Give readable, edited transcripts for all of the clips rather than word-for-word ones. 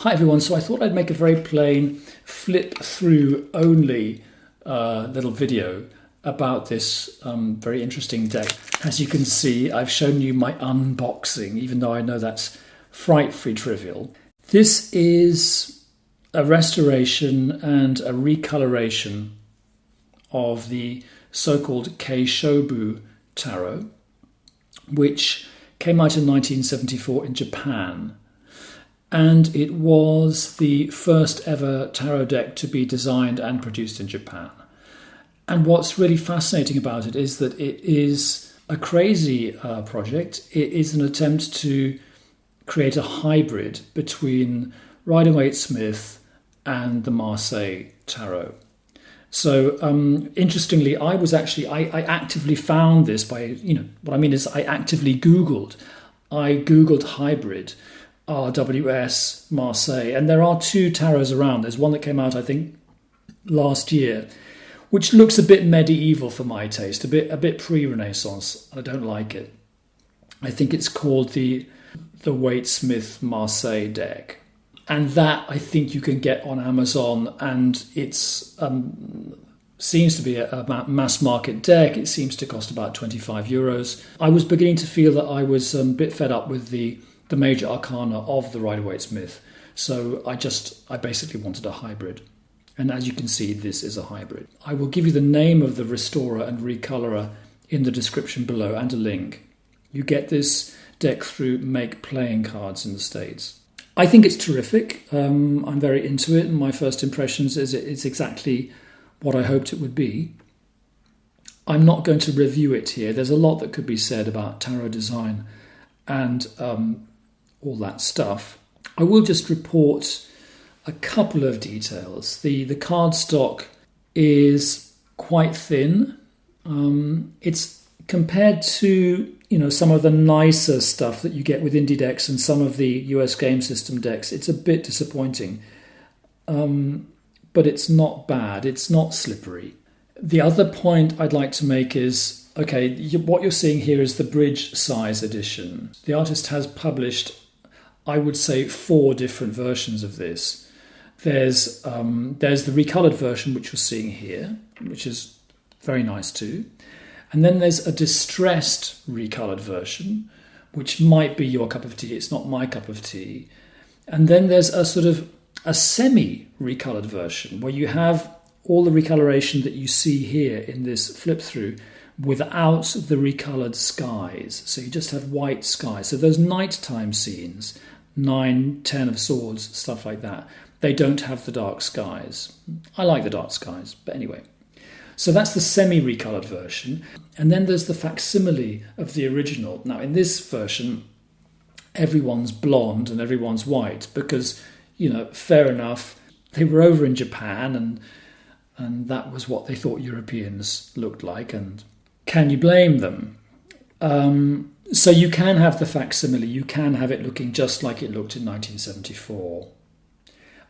Hi everyone, so I thought I'd make a very plain flip through only little video about this very interesting deck. As you can see, I've shown you my unboxing, even though I know that's frightfully trivial. This is a restoration and a recoloration of the so-called Keishobou tarot, which came out in 1974 in Japan. And it was the first ever tarot deck to be designed and produced in Japan. And what's really fascinating about it is that it is a crazy project. It is an attempt to create a hybrid between Rider-Waite-Smith and the Marseille tarot. So interestingly, I actively found this by, what I mean is I actively Googled. I Googled hybrid. RWS-Marseille, and there are two tarots around. There's one that came out, I think, last year, which looks a bit medieval for my taste, a bit pre-Renaissance, and I don't like it. I think it's called the Waite-Smith Marseille deck, and that I think you can get on Amazon, and it's seems to be a mass market deck. It seems to cost about €25. I was beginning to feel that I was a bit fed up with the major arcana of the Rider-Waite-Smith. So I basically wanted a hybrid. And as you can see, this is a hybrid. I will give you the name of the restorer and recolorer in the description below and a link. You get this deck through Make Playing Cards in the States. I think it's terrific. I'm very into it. And my first impressions is it's exactly what I hoped it would be. I'm not going to review it here. There's a lot that could be said about tarot design and all that stuff. I will just report a couple of details. The cardstock is quite thin. It's compared to some of the nicer stuff that you get with indie decks and some of the US game system decks. It's a bit disappointing, but it's not bad. It's not slippery. The other point I'd like to make is, what you're seeing here is the bridge size edition. The artist has published, I would say, 4 different versions of this. There's the recolored version, which you're seeing here, which is very nice too. And then there's a distressed recolored version, which might be your cup of tea. It's not my cup of tea. And then there's a sort of a semi-recolored version where you have all the recoloration that you see here in this flip through without the recolored skies. So you just have white skies. So those nighttime scenes, 9, 10 of swords, stuff like that, they don't have the dark skies. I like the dark skies, but anyway. So that's the semi-recolored version. And then there's the facsimile of the original. Now, in this version, everyone's blonde and everyone's white because, fair enough, they were over in Japan and that was what they thought Europeans looked like, and can you blame them? So you can have the facsimile, you can have it looking just like it looked in 1974.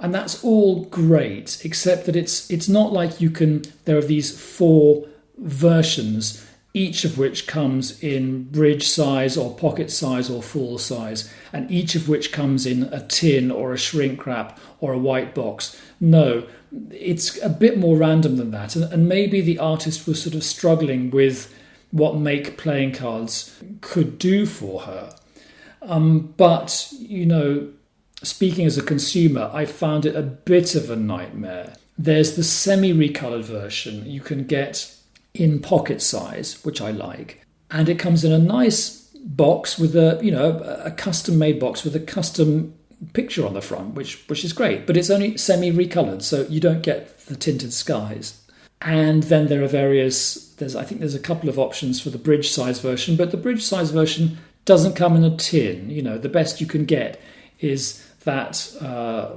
And that's all great, except that it's not like there are these 4 versions, each of which comes in bridge size or pocket size or full size, and each of which comes in a tin or a shrink wrap or a white box. No, it's a bit more random than that. And maybe the artist was sort of struggling with what Make Playing Cards could do for her. But, speaking as a consumer, I found it a bit of a nightmare. There's the semi-recolored version you can get in pocket size, which I like. And it comes in a nice box with a custom-made box with a custom picture on the front, which is great. But it's only semi-recolored, so you don't get the tinted skies. And then there are I think there's a couple of options for the bridge size version, but the bridge size version doesn't come in a tin. The best you can get is that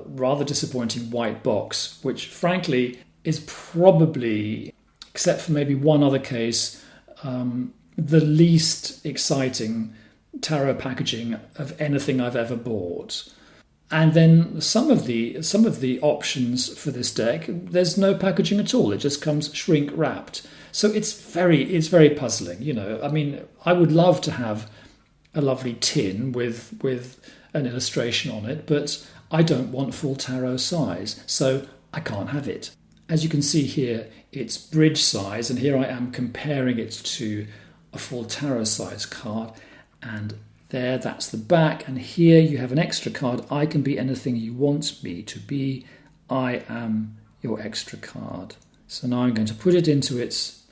rather disappointing white box, which frankly is probably, except for maybe one other case, the least exciting tarot packaging of anything I've ever bought. And then some of the options for this deck, there's no packaging at all. It just comes shrink wrapped. So it's very puzzling. I would love to have a lovely tin with an illustration on it, but I don't want full tarot size, so I can't have it. As you can see here, it's bridge size, and here I am comparing it to a full tarot size card, and there, that's the back, and here you have an extra card. I can be anything you want me to be. I am your extra card. So now I'm going to put it into its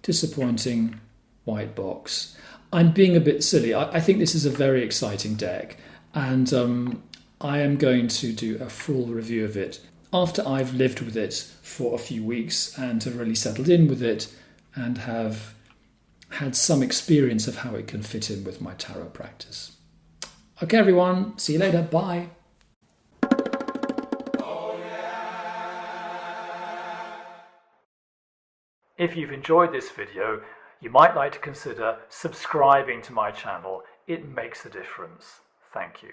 disappointing white box. I'm being a bit silly. I think this is a very exciting deck, and I am going to do a full review of it after I've lived with it for a few weeks and have really settled in with it and have had some experience of how it can fit in with my tarot practice. Okay, everyone. See you later. Bye. If you've enjoyed this video, you might like to consider subscribing to my channel. It makes a difference. Thank you.